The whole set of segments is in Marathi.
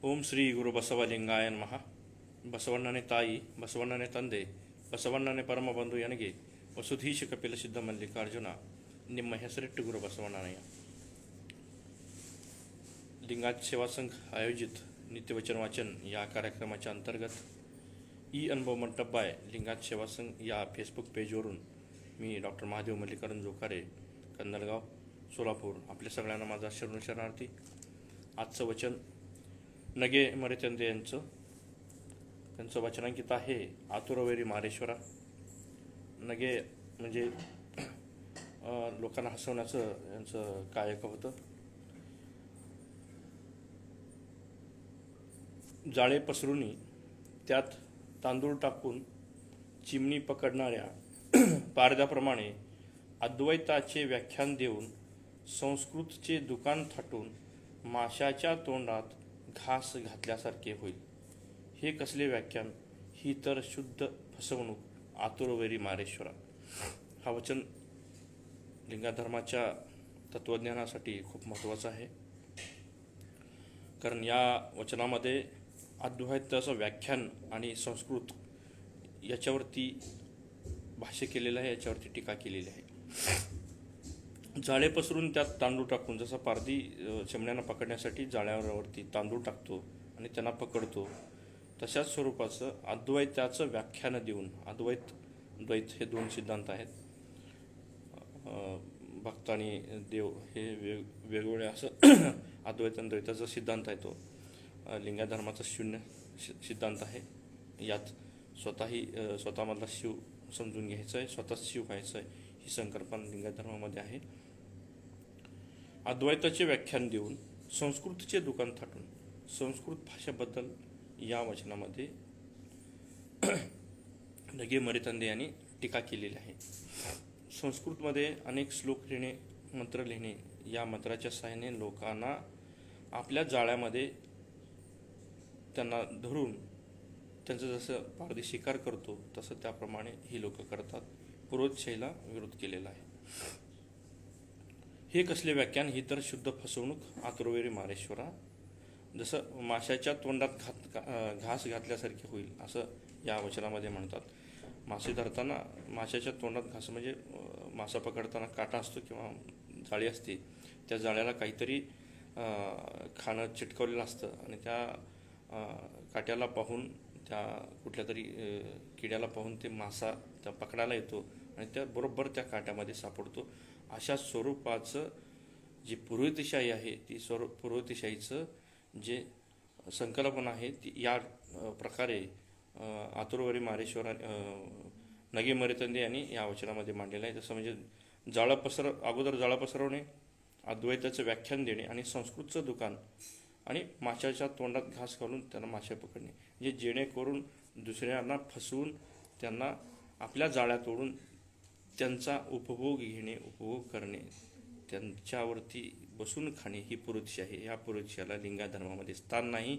ಓಂ ಶ್ರೀ ಗುರು ಬಸವಲಿಂಗಾಯ ನಮಃ. ಬಸವಣ್ಣನೇ ತಾಯಿ, ಬಸವಣ್ಣನೇ ತಂದೆ, ಬಸವಣ್ಣನೇ ಪರಮಬಂಧು ಎನಗೆ ವಸುಧೀಶ ಕಪಿಲ ಸಿದ್ಧ ಮಲ್ಲಿಕಾರ್ಜುನ. ನಿಮ್ಮ ಹೆಸರಿಟ್ಟು गुरु बसवಣ್ಣನಯ್ಯ. लिंगायत सेवा संघ आयोजित नित्यवचन वाचन या कार्यक्रमाच्या अंतर्गत ई अनुभव मंडप बाय लिंगायत सेवा संघ या फेसबुक पेजवरून मी डॉक्टर महादेव मल्लिकार्जुन जोकारे, कंदलगाव, सोलापूर, आपल्या सगळ्यांना माझा शरणार्थी. आजचं वचन नगे मरेतंदे त्यांचं वचनांकित आहे आतुरवैरी मारेश्वरा. नगे म्हणजे लोकांना हसवण्याचं यांचं कायक होतं. जाळे पसरुनी त्यात तांदूळ टाकून चिमणी पकडणाऱ्या पारद्याप्रमाणे अद्वैताचे व्याख्यान देऊन संस्कृतचे दुकान थाटून माशाच्या तोंडात घास घातल्यासारखे होईल. हे कसले व्याख्यान, ही तर शुद्ध फसवणूक, आतुरवैरी मारेश्वरा. हा वचन लिंगायत धर्माच्या तत्वज्ञानासाठी खूप महत्त्वाचं आहे. कारण या वचनामध्ये अद्वैताचं व्याख्यान आणि संस्कृत याच्यावरती भाष्य केलेलं आहे, याच्यावरती टीका केलेली आहे. जाळे पसरून त्यात तांदूळ टाकून, जसं पारधी चिमण्यांना पकडण्यासाठी जाळ्यावरती तांदूळ टाकतो आणि त्यांना पकडतो, तशाच स्वरूपाचं अद्वैताचं व्याख्यान देऊन, द्वैत हे दोन सिद्धांत आहेत. भक्त आणि देव हे वेगवेगळे असं अद्वैत आणि द्वैताचा सिद्धांत आहे. तो लिंगायत धर्माचा शून्य सिद्धांत आहे. यात स्वतःमधला शिव समजून घ्यायचं आहे, स्वतःच शिव व्हायचं आहे, ही संकल्पना लिंगायत धर्मामध्ये आहे. अद्वैताचे व्याख्यान देऊन संस्कृतचे दुकान थाटून, संस्कृत भाषेबद्दल या वचनामध्ये नगे मरेतंदे यांनी टीका केलेली आहे. संस्कृतमध्ये अनेक श्लोक लिहिणे, मंत्र लिहिणे, या मंत्राच्या सहाय्याने लोकांना आपल्या जाळ्यामध्ये त्यांना धरून त्यांचं जसं पारधी शिकार करतो तसं त्याप्रमाणे ही लोक करतात. पूर्वोच्छेला विरोध केलेला आहे. हे कसले व्याख्यान, ही तर शुद्ध फसवणूक, आतुरवैरी मारेश्वरा. जसं माशाच्या तोंडात घास घातल्यासारखे होईल असं या वचनामध्ये म्हणतात. मासे धरताना माशाच्या तोंडात घास म्हणजे मासा पकडताना काटा असतो किंवा जाळी असते, त्या जाळ्याला काहीतरी खाणं चिटकवलेलं असतं आणि त्या काट्याला पाहून, त्या कुठल्या तरी किड्याला पाहून ते मासा त्या पकडायला येतो आणि त्या बरोबर त्या काट्यामध्ये सापडतो. अशा स्वरूपाचं जी पूर्वतिशाही आहे, ती पूर्वतिशाहीचं जे संकल्पना आहे ती या प्रकारे आतुरवैरी मारेश्वरा नगे मरेतंदे यांनी या वचनामध्ये मांडलेलं आहे. जसं म्हणजे अगोदर जाळं पसरवणे, अद्वैताचं व्याख्यान देणे आणि संस्कृतचं दुकान आणि माशाच्या तोंडात घास घालून त्यांना मासे पकडणे, जे जेणेकरून दुसऱ्यांना फसवून त्यांना आपल्या जाळ्यात ओढून त्यांचा उपभोग घेणे, उपभोग करणे, त्यांच्यावरती बसून खाणे, ही पूर्वदिशा आहे. या पूर्वदिशाला लिंगायत धर्मामध्ये स्थान नाही.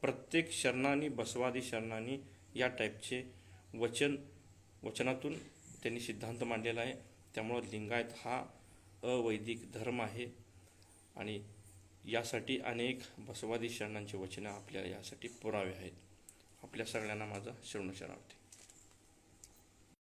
प्रत्येक शरणांनी, बसवादी शरणांनी या टाईपचे वचनातून त्यांनी सिद्धांत मांडलेला आहे. त्यामुळं लिंगायत हा अवैदिक धर्म आहे आणि यासाठी अनेक बसवादी शरणांचे वचनं आपल्याला यासाठी पुरावे आहेत. आपल्या सगळ्यांना माझा शरणार्थी.